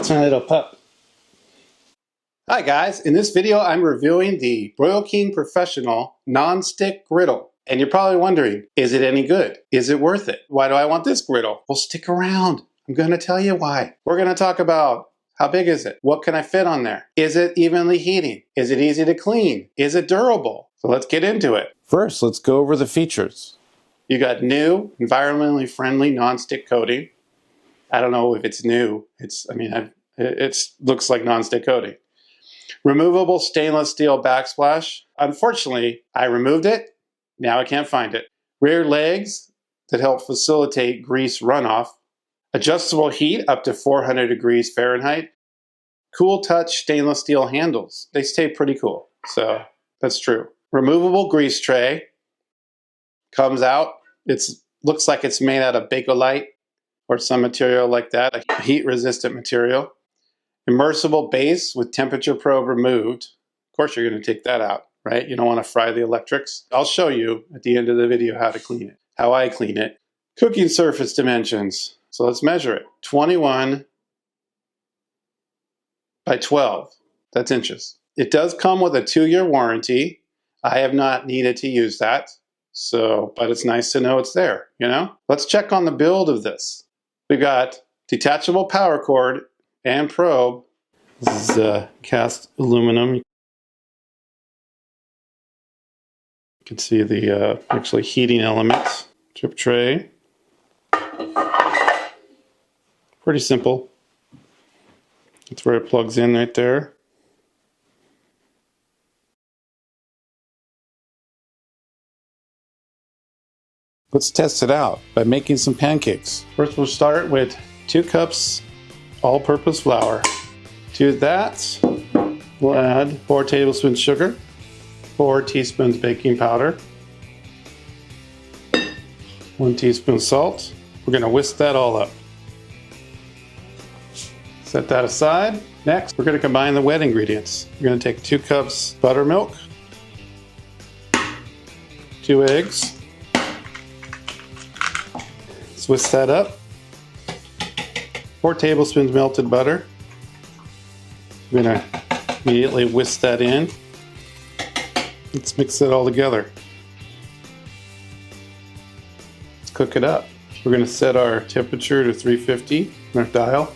That's my little pup. Hi guys, in this video I'm reviewing the Broil King Professional Non-Stick Griddle. And you're probably wondering, is it any good? Is it worth it? Why do I want this griddle? Well, stick around. I'm going to tell you why. We're going to talk about how big is it? What can I fit on there? Is it evenly heating? Is it easy to clean? Is it durable? So let's get into it. First, let's go over the features. You got new, environmentally friendly non-stick coating. I don't know if it's new. It looks like non-stick coating. Removable stainless steel backsplash. Unfortunately, I removed it. Now I can't find it. Rear legs that help facilitate grease runoff. Adjustable heat up to 400 degrees Fahrenheit. Cool touch stainless steel handles. They stay pretty cool. So that's true. Removable grease tray. Comes out. It looks like it's made out of Bakelite or some material like that. A heat resistant material. Immersible base with temperature probe removed. Of course you're going to take that out, right? You don't want to fry the electrics. I'll show you at the end of the video how to clean it, how I clean it. Cooking surface dimensions. So let's measure it. 21 by 12. That's inches. It does come with a 2-year warranty. I have not needed to use that. But it's nice to know it's there, you know? Let's check on the build of this. We've got detachable power cord and probe. This is cast aluminum. You can see the actually heating elements. Drip tray. Pretty simple. That's where it plugs in right there. Let's test it out by making some pancakes. First we'll start with 2 cups all-purpose flour. To that, we'll add 4 tablespoons sugar, 4 teaspoons baking powder, 1 teaspoon salt. We're going to whisk that all up. Set that aside. Next, we're going to combine the wet ingredients. We're going to take 2 cups buttermilk, 2 eggs. Let's whisk that up. 4 tablespoons melted butter. I'm going to immediately whisk that in. Let's mix it all together. Let's cook it up. We're going to set our temperature to 350 on our dial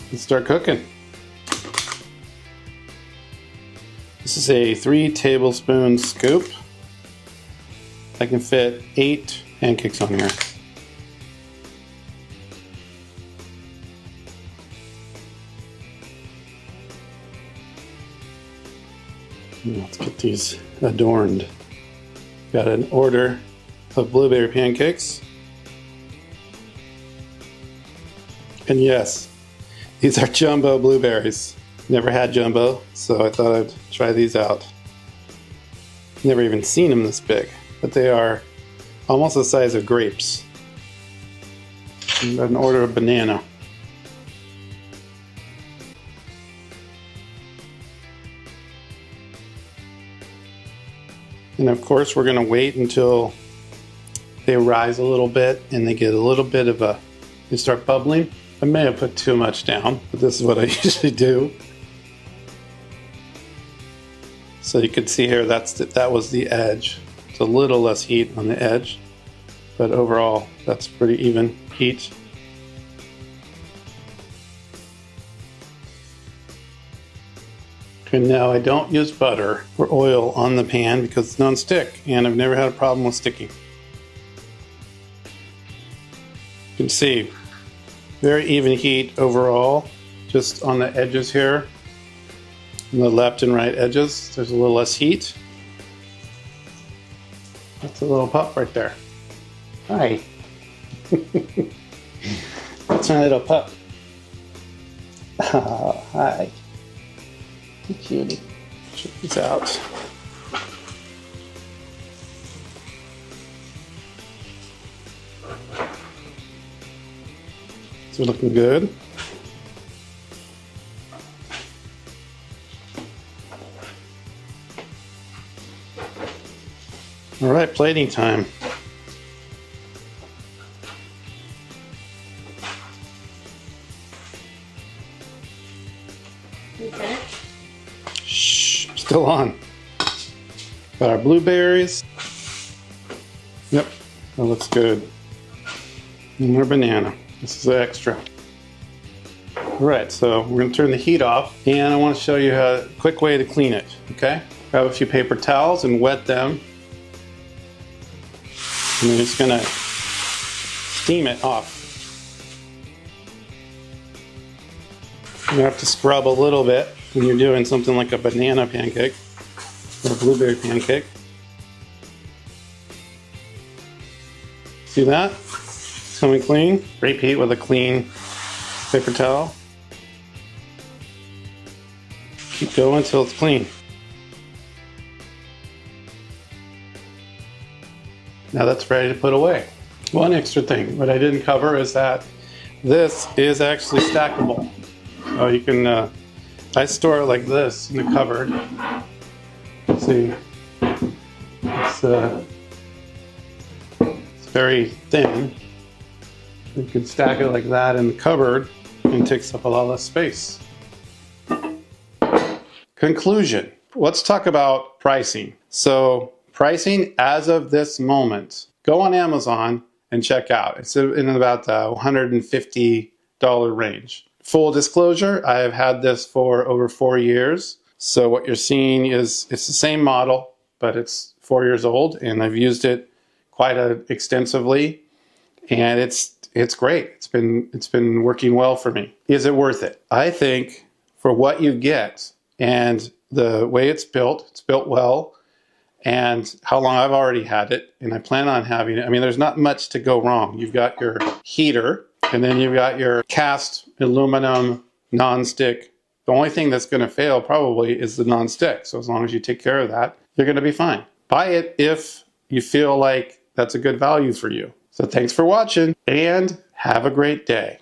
and start cooking. This is a 3 tablespoon scoop. I can fit 8 pancakes on here. Let's get these adorned. Got an order of blueberry pancakes. And yes, these are jumbo blueberries. Never had jumbo, so I thought I'd try these out. Never even seen them this big, but they are almost the size of grapes. And an order of banana. And of course we're going to wait until they rise a little bit and they get a little bit of they start bubbling. I may have put too much down, but this is what I usually do. So you can see here that was the edge. It's a little less heat on the edge, but overall that's pretty even heat. And now I don't use butter or oil on the pan because it's non-stick and I've never had a problem with sticking. You can see very even heat overall, just on the edges here, on the left and right edges, there's a little less heat. That's a little pup right there. Hi. That's my little pup. Oh, hi. Cutie. Check these out. So looking good. All right, plating time. Okay. Shh, still on. Got our blueberries. Yep, that looks good. And our banana. This is extra. Alright, so we're going to turn the heat off, and I want to show you a quick way to clean it, okay? Grab a few paper towels and wet them. And you're just going to steam it off. You have to scrub a little bit when you're doing something like a banana pancake or a blueberry pancake. See that? It's coming clean. Repeat with a clean paper towel. Keep going until it's clean. Now that's ready to put away. One extra thing, what I didn't cover is that this is actually stackable. So you can, I store it like this in the cupboard. See, it's very thin. You can stack it like that in the cupboard and it takes up a lot less space. Conclusion. Let's talk about pricing. So pricing as of this moment, go on Amazon and check out. It's in about the $150 range. Full disclosure, I have had this for over 4 years. So what you're seeing is it's the same model, but it's 4 years old, and I've used it quite extensively, and it's great. It's been working well for me. Is it worth it? I think for what you get and the way it's built well, and how long I've already had it, and I plan on having it. I mean, there's not much to go wrong. You've got your heater, and then you've got your cast aluminum nonstick. The only thing that's going to fail probably is the nonstick. So as long as you take care of that, you're going to be fine. Buy it if you feel like that's a good value for you. So thanks for watching, and have a great day.